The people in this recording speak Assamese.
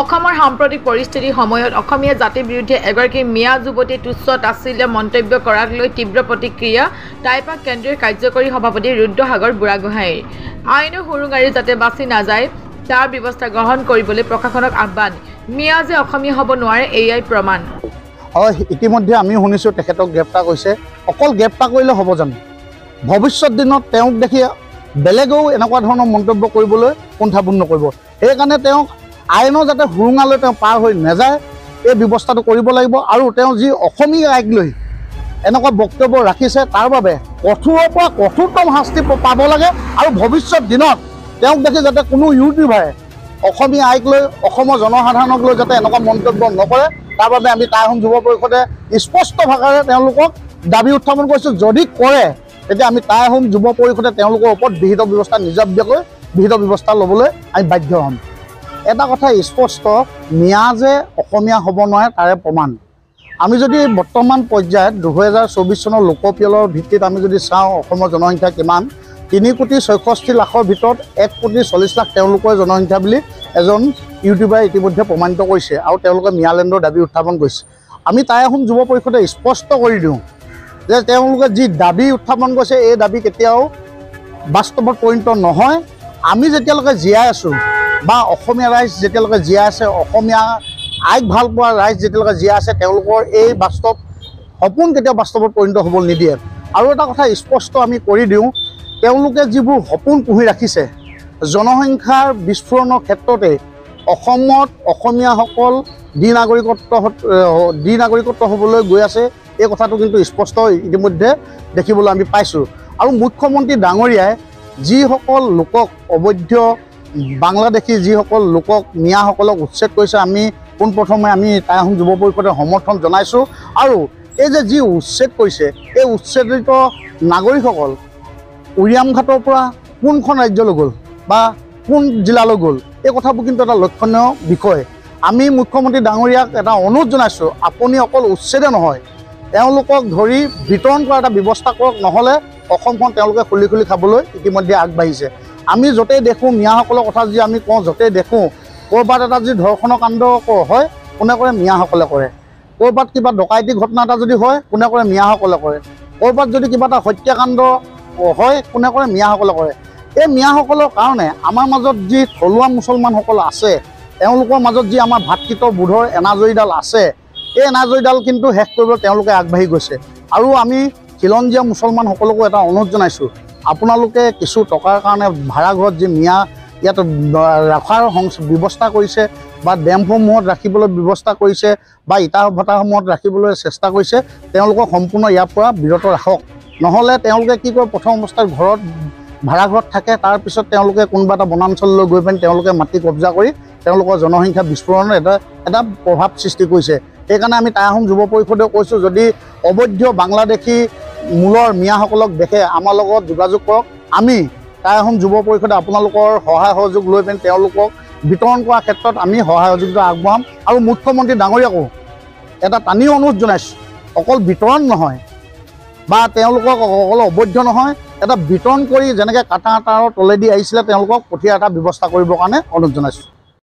অসমৰ সাম্প্ৰতিক পৰিস্থিতিৰ সময়ত অসমীয়া জাতিৰ বিৰুদ্ধে এগৰাকী মিয়া যুৱতীয়ে তুচ্ছ তাচ্ছিল্য মন্তব্য কৰাক লৈ তীব্ৰ প্ৰতিক্ৰিয়া টাইপাক কেন্দ্ৰীয় কাৰ্যকৰী সভাপতি ৰুদ্ৰসাগৰ বুঢ়াগোহাঁইৰ। আইনৰ সুৰুঙাৰী যাতে বাছি নাযায় তাৰ ব্যৱস্থা গ্ৰহণ কৰিবলৈ প্ৰশাসনক আহ্বান। মিয়া যে অসমীয়া হ'ব নোৱাৰে এয়াই প্ৰমাণ। হয়, ইতিমধ্যে আমি শুনিছোঁ তেখেতক গ্ৰেপ্তাৰ কৰিছে। অকল গ্ৰেপ্তাৰ কৰিলে হ'ব জানো? ভৱিষ্যত দিনত তেওঁক দেখি বেলেগেও এনেকুৱা ধৰণৰ মন্তব্য কৰিবলৈ কুণ্ঠাবোধ নকৰিব। সেইকাৰণে তেওঁক আইনৰ যাতে সুৰুঙালৈ তেওঁ পাৰ হৈ নাযায় এই ব্যৱস্থাটো কৰিব লাগিব। আৰু তেওঁ যি অসমীয়া আইক লৈ এনেকুৱা বক্তব্য ৰাখিছে তাৰ বাবে কঠোৰৰ পৰা কঠোৰতম শাস্তি পাব লাগে। আৰু ভৱিষ্যত দিনত তেওঁক দেখি যাতে কোনো ইউটিউবাৰে অসমীয়া আইক লৈ অসমৰ জনসাধাৰণক লৈ যাতে এনেকুৱা মন্তব্য নকৰে তাৰ বাবে আমি টাই আহোম যুৱ পৰিষদে স্পষ্ট ভাষাৰে তেওঁলোকক দাবী উত্থাপন কৰিছোঁ। যদি কৰে তেতিয়া আমি টাই আহোম যুৱ পৰিষদে তেওঁলোকৰ ওপৰত বিহিত ব্যৱস্থা নিজাববীয়াকৈ বিহিত ব্যৱস্থা ল'বলৈ আমি বাধ্য হ'ম। এটা কথা স্পষ্ট, মিয়া যে অসমীয়া হ'ব নোৱাৰে তাৰে প্ৰমাণ। আমি যদি বৰ্তমান পৰ্যায়ত 2024 চনৰ লোকপিয়লৰ ভিত্তিত আমি যদি চাওঁ অসমৰ জনসংখ্যা কিমান, 3,66,00,000 ভিতৰত 1,40,00,000 তেওঁলোকৰ জনসংখ্যা বুলি এজন ইউটিউবাৰে ইতিমধ্যে প্ৰমাণিত কৰিছে আৰু তেওঁলোকে মিয়ালেণ্ডৰ দাবী উত্থাপন কৰিছে। আমি টাই আহোম যুৱ পৰিষদে স্পষ্ট কৰি দিওঁ যে তেওঁলোকে যি দাবী উত্থাপন কৰিছে এই দাবী কেতিয়াও বাস্তৱত পৰিণত নহয়। আমি যেতিয়ালৈকে জীয়াই আছোঁ বা অসমীয়া ৰাইজ যেতিয়ালৈকে জীয়াই আছে, অসমীয়া আইক ভাল পোৱা ৰাইজ যেতিয়ালৈকে জীয়াই আছে, তেওঁলোকৰ এই বাস্তৱ সপোন কেতিয়াও বাস্তৱত পৰিণত হ'বলৈ নিদিয়ে। আৰু এটা কথা স্পষ্ট আমি কৰি দিওঁ, তেওঁলোকে যিবোৰ সপোন পুহি ৰাখিছে জনসংখ্যাৰ বিস্ফোৰণৰ ক্ষেত্ৰতে অসমত অসমীয়াসকল দ্বিনাগৰিকত্ব হ'বলৈ গৈ আছে এই কথাটো কিন্তু স্পষ্ট ইতিমধ্যে দেখিবলৈ আমি পাইছোঁ। আৰু মুখ্যমন্ত্ৰী ডাঙৰীয়াই যিসকল লোকক অবৈধ বাংলাদেশী যিসকল লোকক মিয়াসকলক উচ্ছেদ কৰিছে, আমি পোনপ্ৰথমে আমি টাই আহোম যুৱ পৰিষদে সমৰ্থন জনাইছোঁ। আৰু এই যে যি উচ্ছেদ কৰিছে এই উচ্ছেদিত নাগৰিকসকল উৰিয়ামঘাটৰ পৰা কোনখন ৰাজ্যলৈ গ'ল বা কোন জিলালৈ গ'ল এই কথাবোৰ কিন্তু এটা লক্ষণীয় বিষয়। আমি মুখ্যমন্ত্ৰী ডাঙৰীয়াক এটা অনুৰোধ জনাইছোঁ, আপুনি অকল উচ্ছেদে নহয় তেওঁলোকক ধৰি বিতৰণ কৰা এটা ব্যৱস্থা কৰক, নহ'লে অসমখন তেওঁলোকে খুলি খুলি খাবলৈ ইতিমধ্যে আগবাঢ়িছে। আমি য'তেই দেখোঁ মিয়াসকলৰ কথা যদি আমি কওঁ, য'তেই দেখোঁ ক'ৰবাত এটা যদি ধৰ্ষণৰ কাণ্ড হয় কোনে কৰে? মিয়াসকলে কৰে। ক'ৰবাত কিবা ডকাইতি ঘটনা এটা যদি হয় কোনে কৰে? মিয়াসকলে কৰে। ক'ৰবাত যদি কিবা এটা হত্যাকাণ্ড হয় কোনে কৰে? মিয়াসকলে কৰে। এই মিয়াসকলৰ কাৰণে আমাৰ মাজত যি থলুৱা মুছলমানসকল আছে তেওঁলোকৰ মাজত যি আমাৰ ভাতৃত্ববোধৰ এনাজৰীডাল আছে এই এনাজৰীডাল কিন্তু শেষ কৰিবলৈ তেওঁলোকে আগবাঢ়ি গৈছে। আৰু আমি খিলঞ্জীয়া মুছলমানসকলকো এটা অনুৰোধ জনাইছোঁ, আপোনালোকে কিছু টকাৰ কাৰণে ভাড়াঘৰত যি মিয়া ইয়াত ৰখাৰ ব্যৱস্থা কৰিছে বা ডেমসমূহত ৰাখিবলৈ ব্যৱস্থা কৰিছে বা ইটা ভাটাসমূহত ৰাখিবলৈ চেষ্টা কৰিছে, তেওঁলোকক সম্পূৰ্ণ ইয়াৰ পৰা বিৰত ৰাখক। নহ'লে তেওঁলোকে কি কৰে, প্ৰথম অৱস্থাত ঘৰত ভাড়াঘৰত থাকে, তাৰপিছত তেওঁলোকে কোনোবা এটা বনাঞ্চললৈ গৈ পিনি তেওঁলোকে মাটি কব্জা কৰি তেওঁলোকৰ জনসংখ্যা বিস্ফোৰণৰ এটা প্ৰভাৱ সৃষ্টি কৰিছে। সেইকাৰণে আমি টাই আহোম যুৱ পৰিষদে কৈছোঁ, যদি অবৈধ বাংলাদেশী মূলৰ মিয়াসকলক দেখে আমাৰ লগত যোগাযোগ কৰক। আমি টাই আহোম যুৱ পৰিষদে আপোনালোকৰ সহায় সহযোগ লৈ পিনি তেওঁলোকক বিতৰণ কৰাৰ ক্ষেত্ৰত আমি সহায় সহযোগিতা আগবঢ়াম। আৰু মুখ্যমন্ত্ৰী ডাঙৰীয়াকো এটা টানি অনুৰোধ জনাইছোঁ, অকল বিতৰণ নহয় বা তেওঁলোকক অকল অবৈধ নহয়, এটা বিতৰণ কৰি যেনেকৈ কাটা তাঁৰৰ তলেদি আহিছিলে তেওঁলোকক পঠিয়াই এটা ব্যৱস্থা কৰিবৰ কাৰণে অনুৰোধ জনাইছোঁ।